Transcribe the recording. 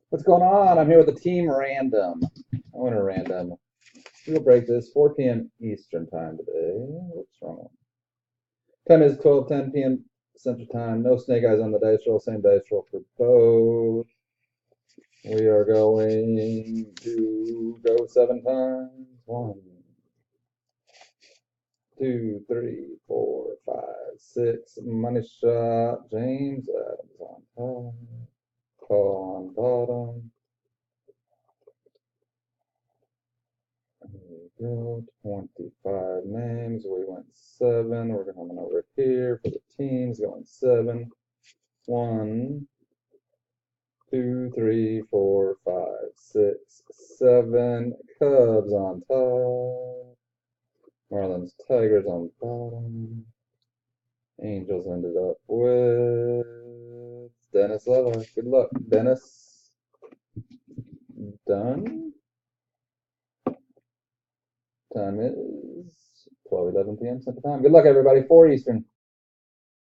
What's going on? I'm here with the team random. I want to random. We'll break this 4 p.m. Eastern time today. What's wrong? Time is 12:10 p.m. Central Time. No snake eyes on the dice roll. Same dice roll for both. We are going to go 7 times. 1, 2, 3, 4, 5, 6. Money shot. James Adams on top. Call on bottom. There we go. 25 names. We went 7. We're coming over here for the teams. Going 7. 1, 2, 3, 4, 5, 6, 7. Cubs on top. Marlins, Tigers on bottom. Angels ended up with Dennis Leva. Good luck, Dennis. Done. Time is 12:11 p.m. Central Time. Good luck, everybody. 4 Eastern.